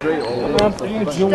Straight You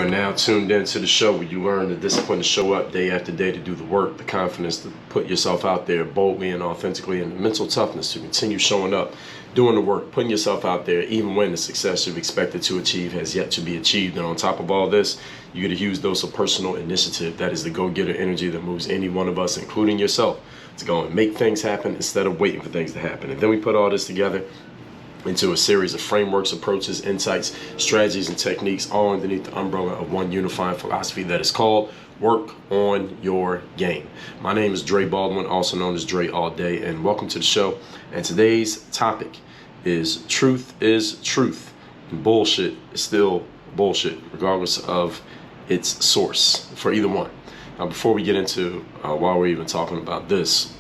are now tuned into the show where you learn the discipline to show up day after day to do the work, the confidence to put yourself out there boldly and authentically, and the mental toughness to continue showing up, doing the work, putting yourself out there even when the success you've expected to achieve has yet to be achieved. And on top of all this, you get a huge dose of personal initiative. That is the go-getter energy that moves any one of us, including yourself, to go and make things happen instead of waiting for things to happen. And then we put all this together into a series of frameworks, approaches, insights, strategies, and techniques, all underneath the umbrella of one unifying philosophy that is called Work on Your Game. My name is Dre Baldwin, also known as Dre All Day, and welcome to the show. And today's topic is truth, and bullshit is still bullshit, regardless of its source for either one. Now, before we get into why we're even talking about this,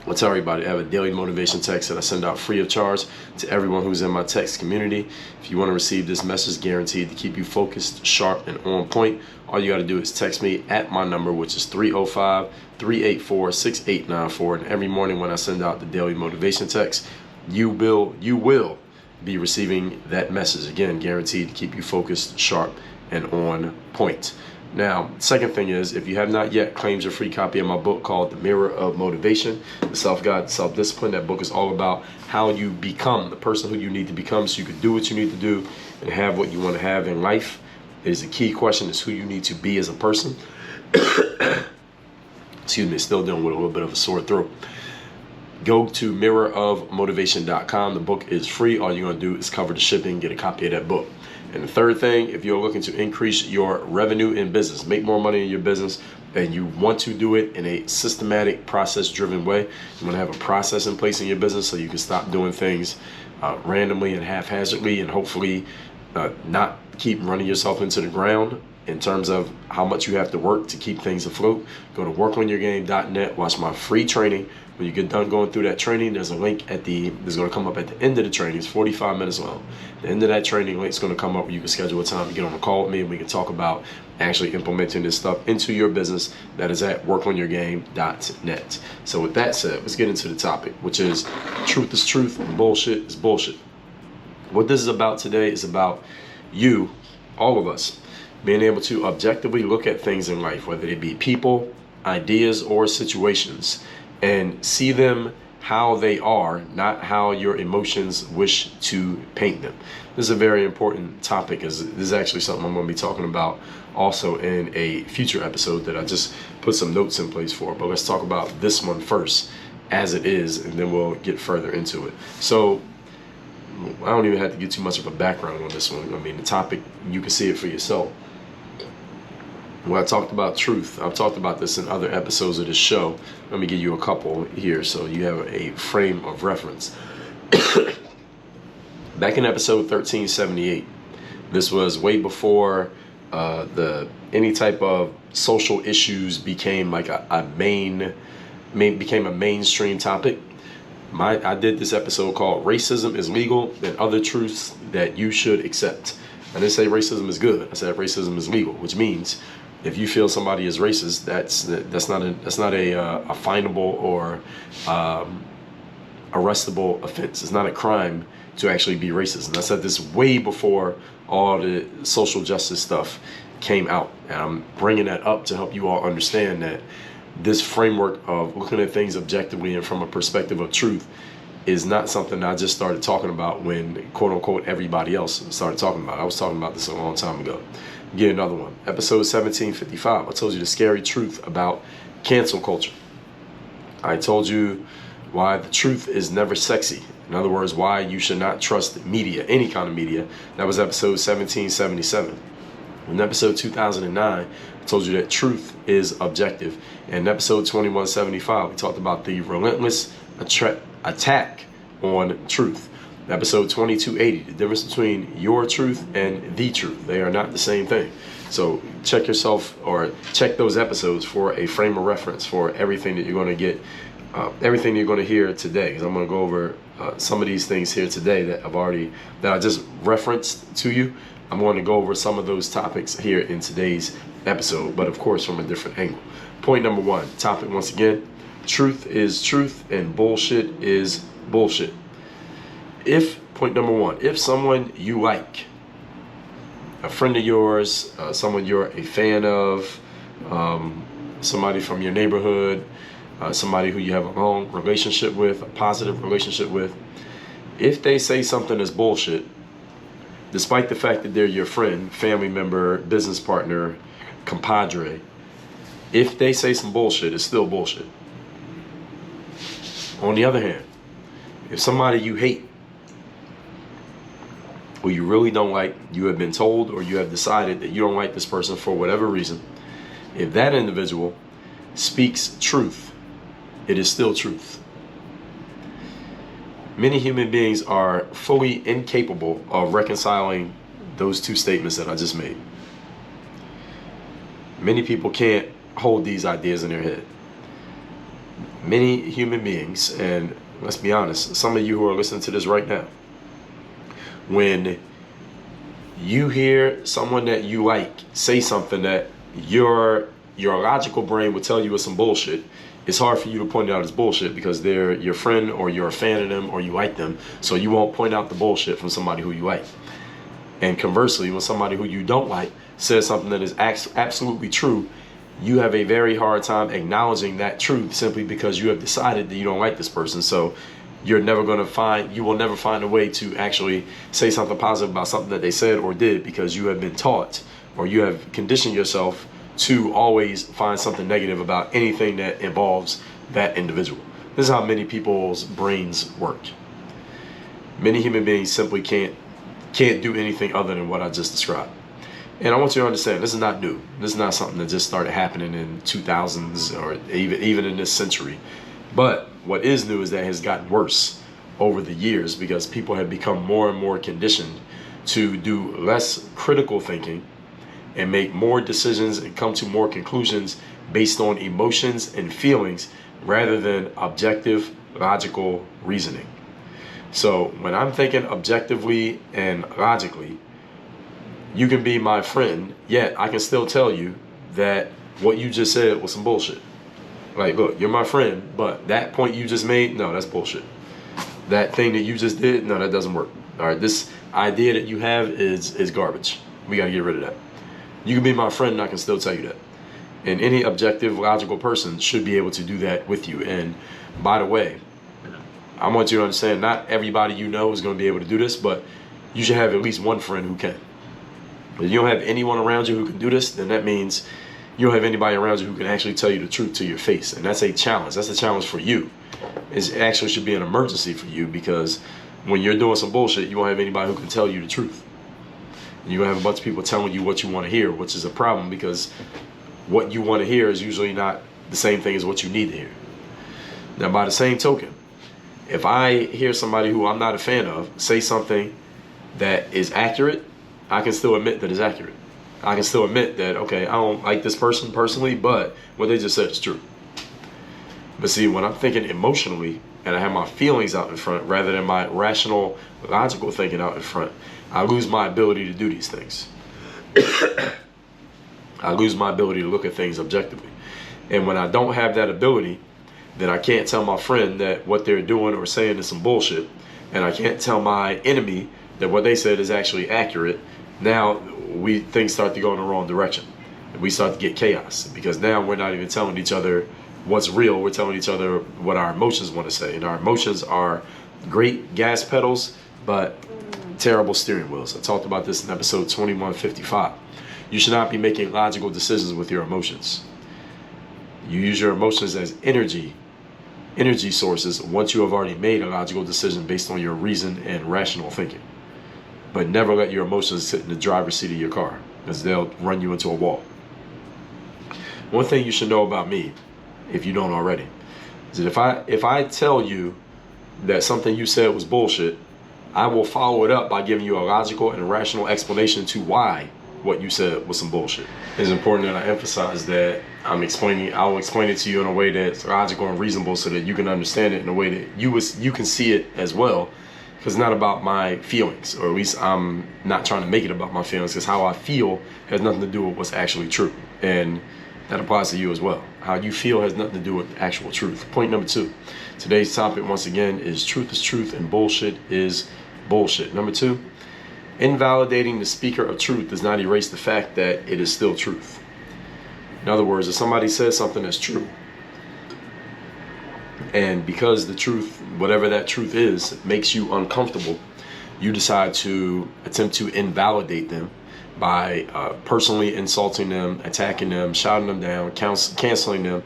I'll tell everybody I have a daily motivation text that I send out free of charge to everyone who's in my text community. If you want to receive this message guaranteed to keep you focused, sharp, and on point, all you got to do is text me at my number, which is 305-384-6894. And every morning when I send out the daily motivation text, you will be receiving that message, again, guaranteed to keep you focused, sharp, and on point. Now, second thing is, if you have not yet claimed your free copy of my book called The Mirror of Motivation, The Self-Guide, Self-Discipline, that book is all about how you become the person who you need to become so you can do what you need to do and have what you want to have in life. It is a key question, is who you need to be as a person. Excuse me, still dealing with a little bit of a sore throat. Go to mirrorofmotivation.com. The book is free. All you're going to do is cover the shipping, get a copy of that book. And the third thing, if you're looking to increase your revenue in business, make more money in your business, and you want to do it in a systematic, process-driven way, you want to have a process in place in your business so you can stop doing things randomly and haphazardly, and hopefully not keep running yourself into the ground in terms of how much you have to work to keep things afloat. Go to workonyourgame.net, watch my free training. When you get done going through that training, there's a link there's going to come up at the end of the training. It's 45 minutes long. At the end of that training, link's going to come up where you can schedule a time to get on a call with me and we can talk about actually implementing this stuff into your business. That is at workonyourgame.net. So with that said, let's get into the topic, which is truth and bullshit is bullshit. What this is about today is about you, all of us, being able to objectively look at things in life, whether they be people, ideas, or situations, and see them how they are, not how your emotions wish to paint them. This is a very important topic, as this is actually something I'm going to be talking about also in a future episode that I just put some notes in place for. But let's talk about this one first as it is, and then we'll get further into it. So I don't even have to get too much of a background on this one. I mean, the topic, you can see it for yourself. When I talked about truth, I've talked about this in other episodes of this show. Let me give you a couple here so you have a frame of reference. Back in episode 1378, this was way before any type of social issues became like a mainstream topic. I did this episode called Racism is Legal and Other Truths That You Should Accept. I didn't say racism is good. I said racism is legal, which means if you feel somebody is racist, that's not a finable or arrestable offense. It's not a crime to actually be racist. And I said this way before all the social justice stuff came out. And I'm bringing that up to help you all understand that this framework of looking at things objectively and from a perspective of truth is not something I just started talking about when, quote unquote, everybody else started talking about it. I was talking about this a long time ago. Get another one. Episode 1755. I told you the scary truth about cancel culture. I told you why the truth is never sexy. In other words, why you should not trust media, any kind of media. That was episode 1777. In episode 2009, I told you that truth is objective. And in episode 2175, we talked about the relentless attack on truth. Episode 2280, the difference between your truth and the truth. They are not the same thing. So check yourself or check those episodes for a frame of reference for everything that you're going to get, everything you're going to hear today. Because I'm going to go over some of these things here today that I just referenced to you. I'm going to go over some of those topics here in today's episode, but of course from a different angle. Point number one, topic once again, truth is truth and bullshit is bullshit. Point number one, if someone you like a friend of yours, someone you're a fan of, somebody from your neighborhood, somebody who you have a long relationship with, a positive relationship with, if they say something that's bullshit, despite the fact that they're your friend, family member, business partner, compadre, if they say some bullshit, it's still bullshit. On the other hand, if somebody you hate, who you really don't like, you have been told or you have decided that you don't like this person for whatever reason, if that individual speaks truth, it is still truth. Many human beings are fully incapable of reconciling those two statements that I just made. Many people can't hold these ideas in their head. Many human beings, and let's be honest, some of you who are listening to this right now, when you hear someone that you like say something that your logical brain would tell you is some bullshit, it's hard for you to point it out as bullshit because they're your friend or you're a fan of them or you like them, so you won't point out the bullshit from somebody who you like. And conversely, when somebody who you don't like says something that is absolutely true, you have a very hard time acknowledging that truth simply because you have decided that you don't like this person. So you will never find a way to actually say something positive about something that they said or did because you have been taught or you have conditioned yourself to always find something negative about anything that involves that individual. This is how many people's brains work. Many human beings simply can't do anything other than what I just described. And I want you to understand, this is not new. This is not something that just started happening in 2000s or even in this century. But what is new is that it has gotten worse over the years because people have become more and more conditioned to do less critical thinking and make more decisions and come to more conclusions based on emotions and feelings rather than objective, logical reasoning. So when I'm thinking objectively and logically, you can be my friend, yet I can still tell you that what you just said was some bullshit. Like, look, you're my friend, but that point you just made, no, that's bullshit. That thing that you just did, no, that doesn't work. All right, this idea that you have is garbage. We got to get rid of that. You can be my friend and I can still tell you that. And any objective, logical person should be able to do that with you. And by the way, I want you to understand, not everybody you know is going to be able to do this, but you should have at least one friend who can. If you don't have anyone around you who can do this, then that means you don't have anybody around you who can actually tell you the truth to your face. And that's a challenge. That's a challenge for you. It actually should be an emergency for you because when you're doing some bullshit, you won't have anybody who can tell you the truth. And you're going to have a bunch of people telling you what you want to hear, which is a problem because what you want to hear is usually not the same thing as what you need to hear. Now, by the same token, if I hear somebody who I'm not a fan of say something that is accurate, I can still admit that it's accurate. I can still admit that, okay, I don't like this person personally, but what they just said is true. But see, when I'm thinking emotionally and I have my feelings out in front rather than my rational, logical thinking out in front, I lose my ability to do these things. I lose my ability to look at things objectively. And when I don't have that ability, then I can't tell my friend that what they're doing or saying is some bullshit. And I can't tell my enemy that what they said is actually accurate. Now things start to go in the wrong direction. And we start to get chaos because now we're not even telling each other what's real. We're telling each other what our emotions want to say. And our emotions are great gas pedals, but terrible steering wheels. I talked about this in episode 2155. You should not be making logical decisions with your emotions. You use your emotions as energy sources once you have already made a logical decision based on your reason and rational thinking. But never let your emotions sit in the driver's seat of your car because they'll run you into a wall. One thing you should know about me, if you don't already, is that if I tell you that something you said was bullshit, I will follow it up by giving you a logical and rational explanation to why what you said was some bullshit. It's important that I emphasize that I'll explain it to you in a way that's logical and reasonable so that you can understand it in a way that you can see it as well. Because it's not about my feelings, or at least I'm not trying to make it about my feelings, because how I feel has nothing to do with what's actually true. And that applies to you as well. How you feel has nothing to do with actual truth. Point number 2. Today's topic, once again, is truth is truth and bullshit is bullshit. Number 2, Invalidating the speaker of truth does not erase the fact that it is still truth. In other words, if somebody says something that's true, and because the truth, whatever that truth is, makes you uncomfortable, you decide to attempt to invalidate them by personally insulting them, attacking them, shouting them down, canceling them,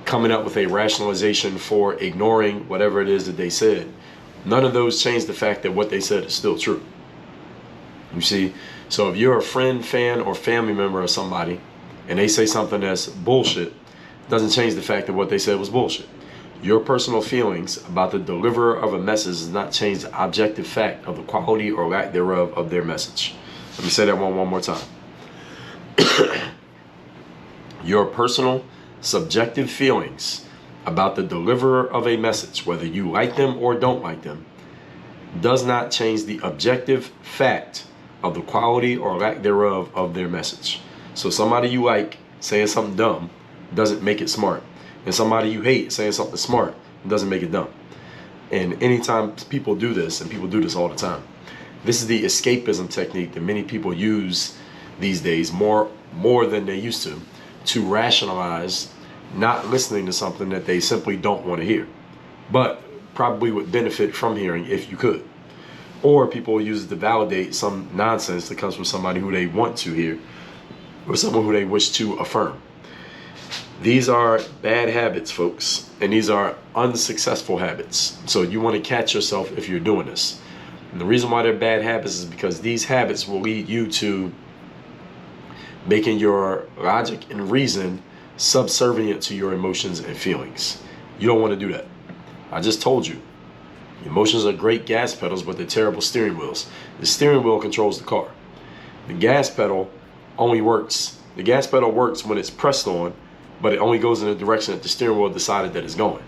coming up with a rationalization for ignoring whatever it is that they said. None of those change the fact that what they said is still true. You see, so if you're a friend, fan, or family member of somebody and they say something that's bullshit, it doesn't change the fact that what they said was bullshit. Your personal feelings about the deliverer of a message does not change the objective fact of the quality or lack thereof of their message. Let me say that one more time. Your personal, subjective feelings about the deliverer of a message, whether you like them or don't like them, does not change the objective fact of the quality or lack thereof of their message. So somebody you like saying something dumb doesn't make it smart. And somebody you hate saying something smart doesn't make it dumb. And anytime people do this, and people do this all the time, this is the escapism technique that many people use these days more than they used to rationalize not listening to something that they simply don't want to hear, but probably would benefit from hearing if you could. Or people use it to validate some nonsense that comes from somebody who they want to hear or someone who they wish to affirm. These are bad habits, folks, and these are unsuccessful habits. So you want to catch yourself if you're doing this. And the reason why they're bad habits is because these habits will lead you to making your logic and reason subservient to your emotions and feelings. You don't want to do that. I just told you. Emotions are great gas pedals, but they're terrible steering wheels. The steering wheel controls the car. The gas pedal works when it's pressed on, but it only goes in the direction that the steering wheel decided that it's going.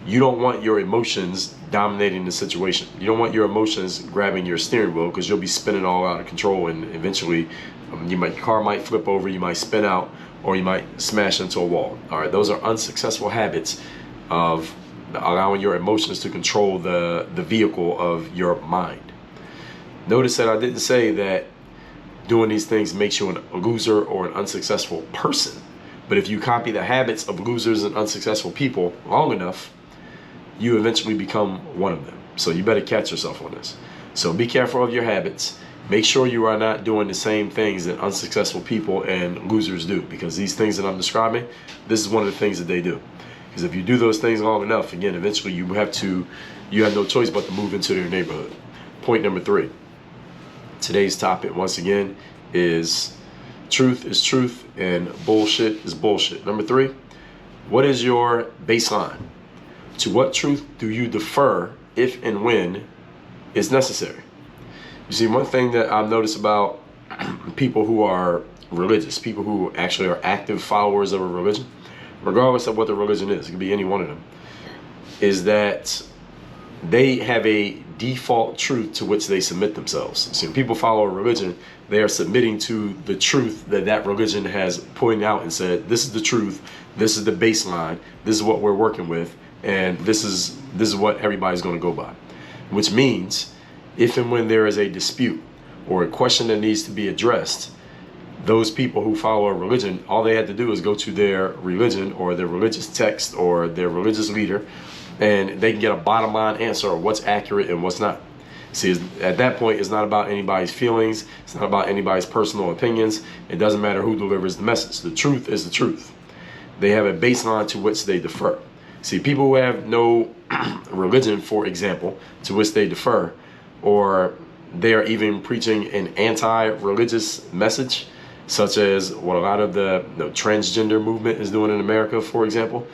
You don't want your emotions dominating the situation. You don't want your emotions grabbing your steering wheel, because you'll be spinning all out of control, and eventually your car might flip over, you might spin out, or you might smash into a wall. All right, those are unsuccessful habits of allowing your emotions to control the vehicle of your mind. Notice that I didn't say that doing these things makes you a loser or an unsuccessful person. But if you copy the habits of losers and unsuccessful people long enough, you eventually become one of them. So you better catch yourself on this. So be careful of your habits. Make sure you are not doing the same things that unsuccessful people and losers do, because these things that I'm describing, this is one of the things that they do. Because if you do those things long enough, again, eventually you have no choice but to move into their neighborhood. Point number 3. Today's topic, once again, is truth is truth and bullshit is bullshit. Number 3, what is your baseline? To what truth do you defer if and when it's necessary? You see, one thing that I've noticed about people who are religious, people who actually are active followers of a religion, regardless of what the religion is, it could be any one of them, is that they have a default truth to which they submit themselves. See, when people follow a religion, they are submitting to the truth that religion has pointed out and said, this is the truth, this is the baseline, this is what we're working with, and this is what everybody's going to go by. Which means, if and when there is a dispute or a question that needs to be addressed, those people who follow a religion, all they had to do is go to their religion or their religious text or their religious leader, and they can get a bottom line answer of what's accurate and what's not. See, at that point, it's not about anybody's feelings. It's not about anybody's personal opinions. It doesn't matter who delivers the message. The truth is the truth. They have a baseline to which they defer. See, people who have no religion, for example, to which they defer, or they are even preaching an anti-religious message, such as what a lot of the transgender movement is doing in America, for example.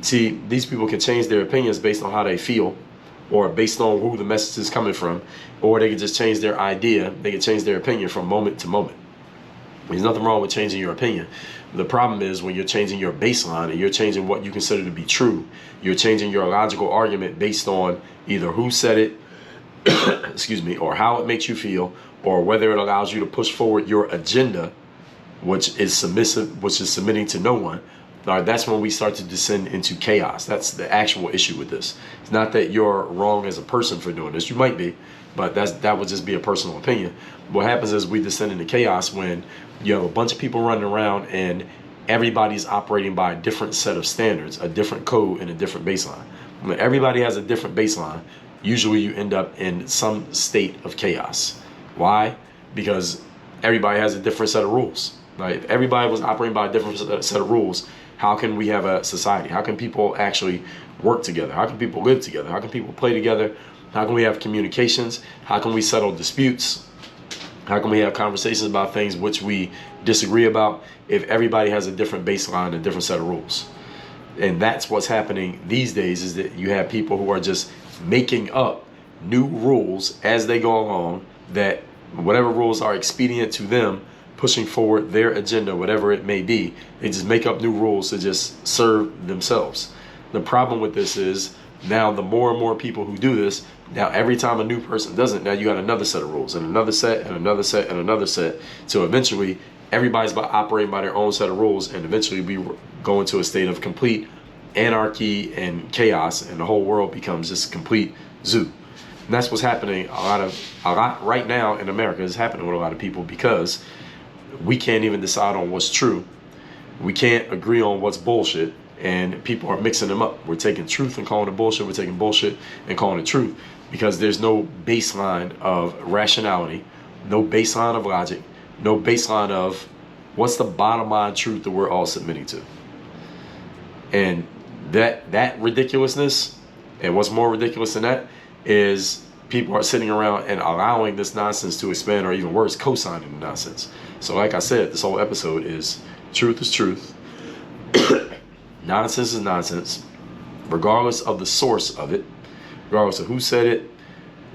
See, these people can change their opinions based on how they feel, or based on who the message is coming from, or they can just change their idea. They can change their opinion from moment to moment. There's nothing wrong with changing your opinion. The problem is when you're changing your baseline and you're changing what you consider to be true, you're changing your logical argument based on either who said it, excuse me, or how it makes you feel, or whether it allows you to push forward your agenda, which is submitting to no one. All right, that's when we start to descend into chaos. That's the actual issue with this. It's not that you're wrong as a person for doing this. You might be. but that would just be a personal opinion. What happens is we descend into chaos when you have a bunch of people running around and everybody's operating by a different set of standards, a different code, and a different baseline. When everybody has a different baseline, usually you end up in some state of chaos. Why? Because everybody has a different set of rules. Right? If everybody was operating by a different set of rules, how can we have a society? How can people actually work together? How can people live together? How can people play together? How can we have communications? How can we settle disputes? How can we have conversations about things which we disagree about if everybody has a different baseline, a different set of rules? And that's what's happening these days, is that you have people who are just making up new rules as they go along, that whatever rules are expedient to them, pushing forward their agenda, whatever it may be, they just make up new rules to just serve themselves. The problem with this is now the more and more people who do this, now every time a new person does it, now you got another set of rules and another set and another set and another set. So eventually everybody's operating by their own set of rules, and eventually we go into a state of complete anarchy and chaos, and the whole world becomes this complete zoo. And that's what's happening a lot right now in America. Is happening with a lot of people, because we can't even decide on what's true. We can't agree on what's bullshit, and people are mixing them up. We're taking truth and calling it bullshit. We're taking bullshit and calling it truth, because there's no baseline of rationality, no baseline of logic, no baseline of what's the bottom line truth that we're all submitting to. And that ridiculousness, and what's more ridiculous than that, is people are sitting around and allowing this nonsense to expand, or even worse, co-signing the nonsense. So like I said, this whole episode is truth, nonsense is nonsense, regardless of the source of it, regardless of who said it,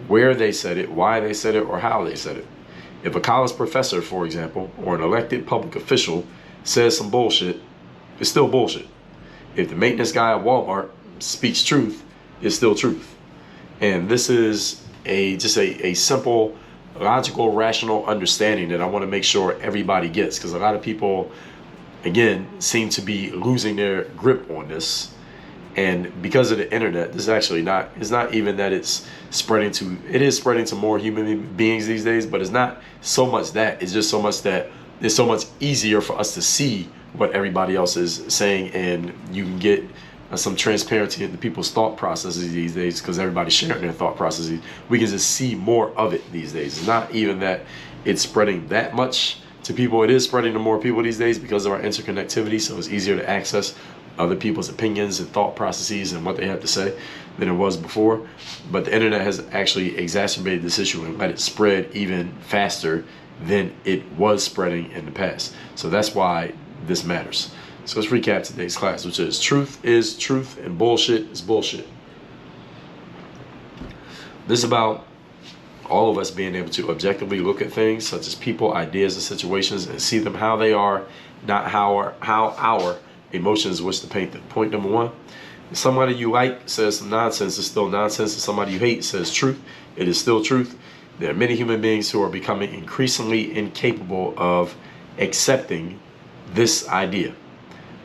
where they said it, why they said it, or how they said it. If a college professor, for example, or an elected public official says some bullshit, it's still bullshit. If the maintenance guy at Walmart speaks truth, it's still truth. And this is just a simple, logical, rational understanding that I want to make sure everybody gets, because a lot of people, again, seem to be losing their grip on this. And because of the internet, this is actually it's not even that it is spreading to more human beings these days, but it's not so much that, it's just so much that it's so much easier for us to see what everybody else is saying, and you can get some transparency into people's thought processes these days, because everybody's sharing their thought processes. We can just see more of it these days. It's not even that it's spreading that much to people. It is spreading to more people these days because of our interconnectivity, so it's easier to access other people's opinions and thought processes and what they have to say than it was before. But the internet has actually exacerbated this issue and let it spread even faster than it was spreading in the past. So that's why this matters. So let's recap today's class, which is truth and bullshit is bullshit. This is about all of us being able to objectively look at things such as people, ideas, and situations, and see them how they are, not how our emotions wish to paint them. Point number one: if somebody you like says some nonsense, it's still nonsense. If somebody you hate says truth, it is still truth. There are many human beings who are becoming increasingly incapable of accepting this idea.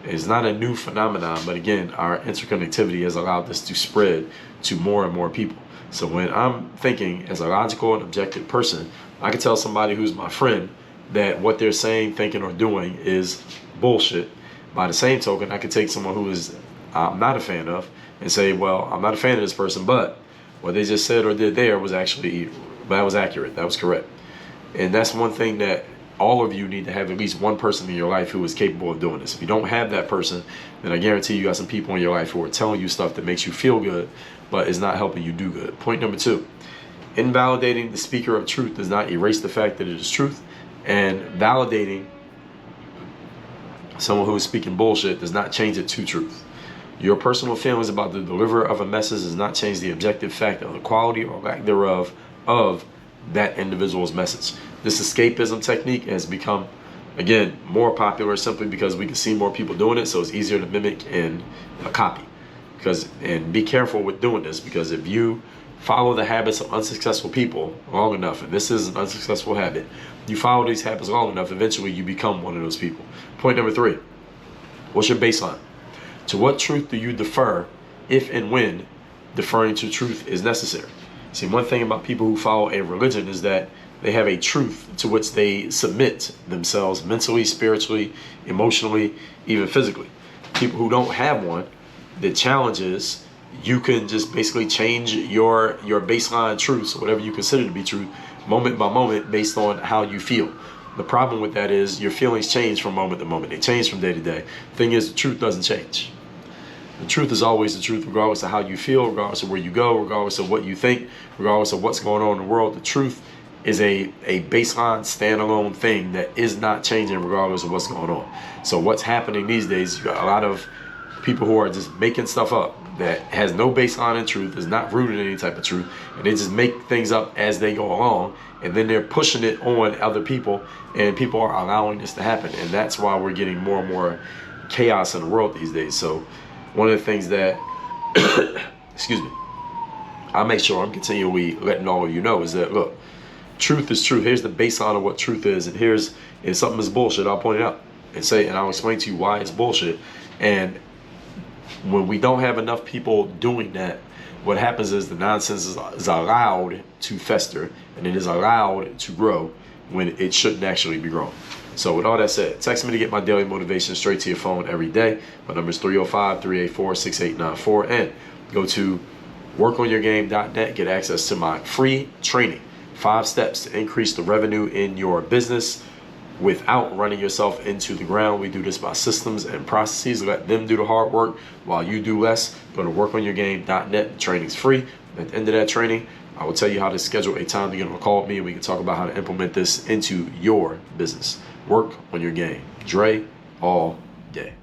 It's not a new phenomenon, but again, our interconnectivity has allowed this to spread to more and more people. So when I'm thinking as a logical and objective person, I can tell somebody who's my friend that what they're saying, thinking, or doing is bullshit. By the same token, I could take someone who is I'm not a fan of and say, well, I'm not a fan of this person, but what they just said or did there was actually, that was accurate, that was correct. And that's one thing that all of you need to have at least one person in your life who is capable of doing this. If you don't have that person, then I guarantee you got some people in your life who are telling you stuff that makes you feel good, but is not helping you do good. Point number two: invalidating the speaker of truth does not erase the fact that it is truth, and validating someone who is speaking bullshit does not change it to truth. Your personal feelings about the deliverer of a message does not change the objective fact of the quality or lack thereof of that individual's message. This escapism technique has become, again, more popular simply because we can see more people doing it, so it's easier to mimic and copy. And be careful with doing this, because if you follow the habits of unsuccessful people long enough, and this is an unsuccessful habit, you follow these habits long enough, eventually you become one of those people. Point number three: what's your baseline? To what truth do you defer if and when deferring to truth is necessary? See, one thing about people who follow a religion is that they have a truth to which they submit themselves mentally, spiritually, emotionally, even physically. People who don't have one, the challenge is you can just basically change your baseline truths, whatever you consider to be truth, moment by moment based on how you feel. The problem with that is your feelings change from moment to moment. They change from day to day. The thing is, the truth doesn't change. The truth is always the truth, regardless of how you feel, regardless of where you go, regardless of what you think, regardless of what's going on in the world. The truth is a baseline, standalone thing that is not changing regardless of what's going on. So what's happening these days, you got a lot of people who are just making stuff up that has no baseline in truth, is not rooted in any type of truth, and they just make things up as they go along, and then they're pushing it on other people, and people are allowing this to happen. And that's why we're getting more and more chaos in the world these days. So one of the things that excuse me, I make sure I'm continually letting all of you know is that, look, truth is truth. Here's the baseline of what truth is, and here's, if something is bullshit, I'll point it out and say, and I'll explain to you why it's bullshit. And when we don't have enough people doing that, what happens is the nonsense is allowed to fester, and it is allowed to grow when it shouldn't actually be growing. So with all that said, text me to get my daily motivation straight to your phone every day. My number is 305-384-6894, and go to workonyourgame.net, get access to my free training, 5 steps to increase the revenue in your business without running yourself into the ground. We do this by systems and processes. Let them do the hard work while you do less. Go to workonyourgame.net. The training's free. At the end of that training, I will tell you how to schedule a time to get on a call with me, and we can talk about how to implement this into your business. Work on your game. Dre all day.